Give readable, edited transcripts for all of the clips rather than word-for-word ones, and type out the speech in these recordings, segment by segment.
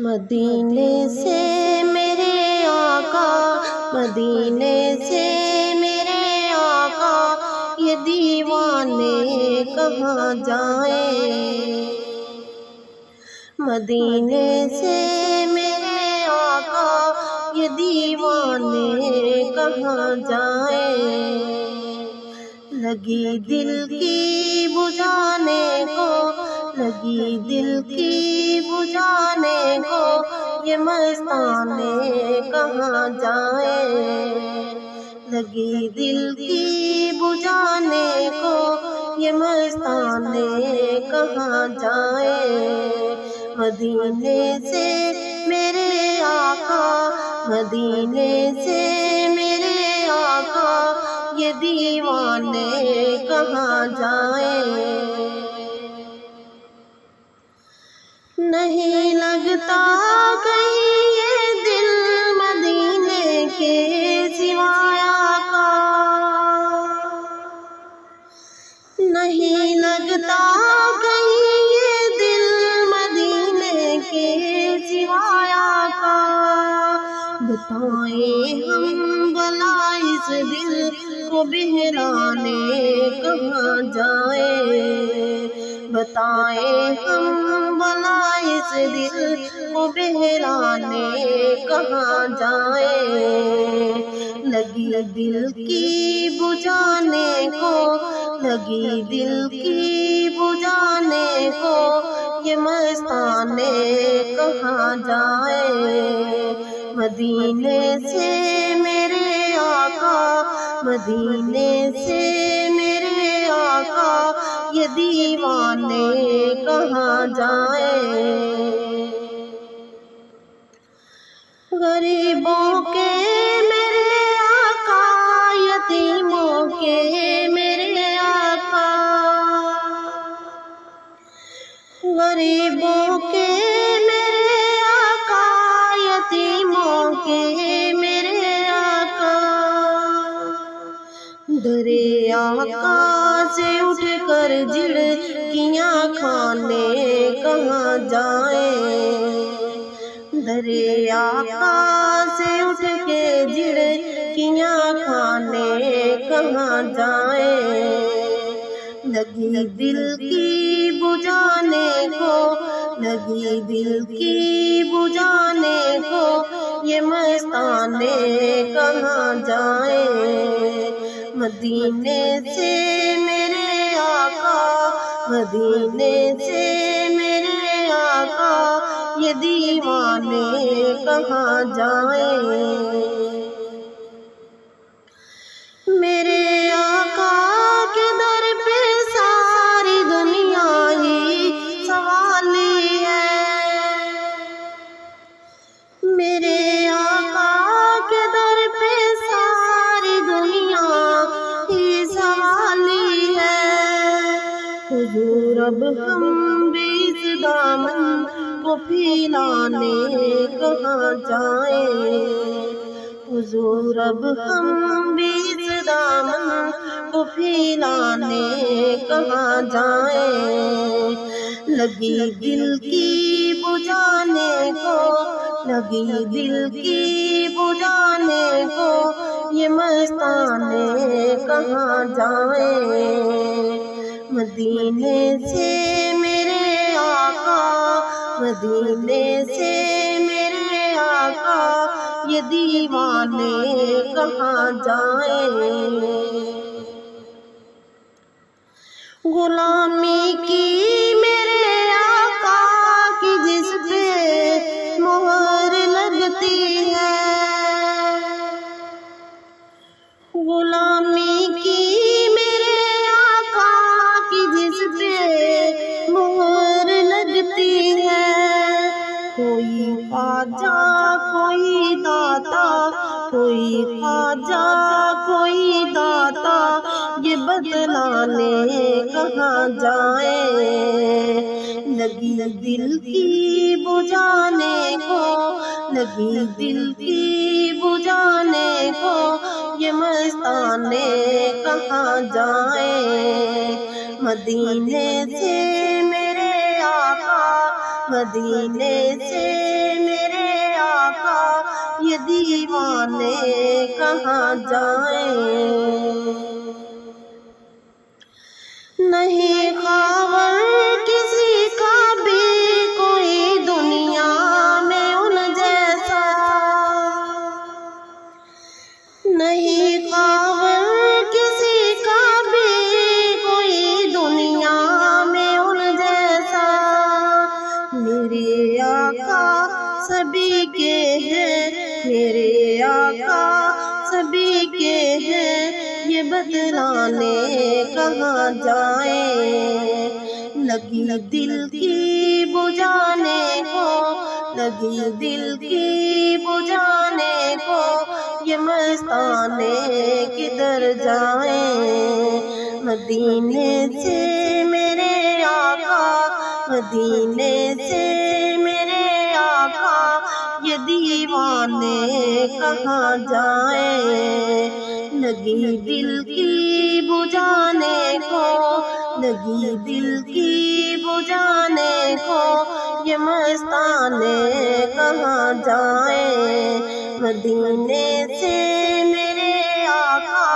مدینے سے میرے آقا، مدینے سے میرے آقا، یہ دیوانے کہاں جائیں؟ مدینے سے میرے آقا، یہ دیوانے کہاں جائیں؟ لگی دل کی بجھانے کو، لگی دل کی بجھانے کو، یہ مستانے کہاں جائیں؟ لگی دل کی بجھانے کو، یہ مستانے کہاں جائیں؟ مدینے سے میرے آقا، مدینے سے میرے آقا، یہ دیوانے کہاں جائیں؟ نہیں لگتا کہیں یہ دل مدینے کے سوائے آقا، نہیں لگتا کہیں یہ دل مدینے کے سوائے آقا۔ بتائیں ہم بھلا اس دل کو بہلانے کہاں جائیں؟ بتائیں ہم بھلا اس دل کو بہلانے کہاں جائیں؟ لگی دل کی بجھانے کو، لگی دل کی بجھانے کو، یہ مستانے کہاں جائیں؟ مدینے سے میرے آقا، مدینے سے میرے آقا، یہ دیوانے کہاں جائیں؟ غریبوں کے میرے آقا، یتیموں کے میرے آقا، غریبوں کے میرے آقا، یتیموں کے میرے آقا۔ درے آقا سے اٹھ کر جھڑکیاں کھانے کہاں جائیں؟ درے آقا سے اٹھ کے جھڑکیاں کھانے کہاں جائیں؟ لگی دل کی بجھانے کو، لگی دل کی بجھانے کو، یہ مستانے کہاں جائیں؟ مدینے سے میرے آقا، مدینے سے میرے آقا، یہ دیوانے کہاں جائیں؟ میرے آقا کے در پہ ساری دنیا ہی سوالی ہے، میرے آقا کے در پہ ساری دنیا ہی سوالی ہے۔ حضور اب ہم بھی اس دامن کو پھیلانے کہاں جائیں؟ حضور اب ہم بھی اس دامن کو پھیلانے کہاں جائیں؟ لگی دل کی بجھانے کو، لگی دل کی بجھانے کو، یہ مستانے کہاں جائیں؟ مدینے سے میرے آقا، مدینے سے میرے آقا، یہ دیوانے کہاں جائیں؟ غلامی کی میرے آقا کی جس پہ مہر لگتی ہے، غلامی کی میرے آقا کی جس پہ مہر لگتی ہے۔ کوئی خواجہ کوئی داتا، کوئی خواجہ کوئی داتا، یہ بتلانے کہاں جائیں؟ لگی دل کی بجھانے کو، لگی دل کی بجھانے کو، یہ مستانے کہاں جائیں؟ مدینے سے میرے آقا، مدینے سے آقا یہ دیوانے کہاں جائیں؟ نہیں خبر کسی کا بھی کوئی دنیا میں ان جیسا، نہیں خبر کسی کا بھی کوئی دنیا میں ان جیسا، میرے آقا سبھی کے ہیں، میرے آقا سبھی کے ہیں، یہ بتلانے کہاں جائیں؟ لگی دل کی بجھانے کو، لگی دل کی بجھانے کو، یہ مستانے کدھر جائیں؟ مدینے سے میرے آقا، مدینے سے میرے آقا یہ دیوانے کہاں جائیں؟ لگی دل کی بجھانے کو، لگی دل کی بجھانے کو، یہ مستانے کہاں جائیں؟ مدینے سے میرے آقا،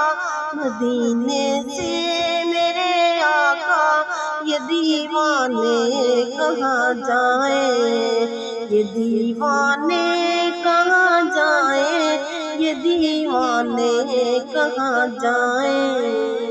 مدینے سے میرے آقا یہ دیوانے کہاں جائیں؟ یہ دیوانے کہاں جائیں؟ یہ دیوانے کہاں جائیں؟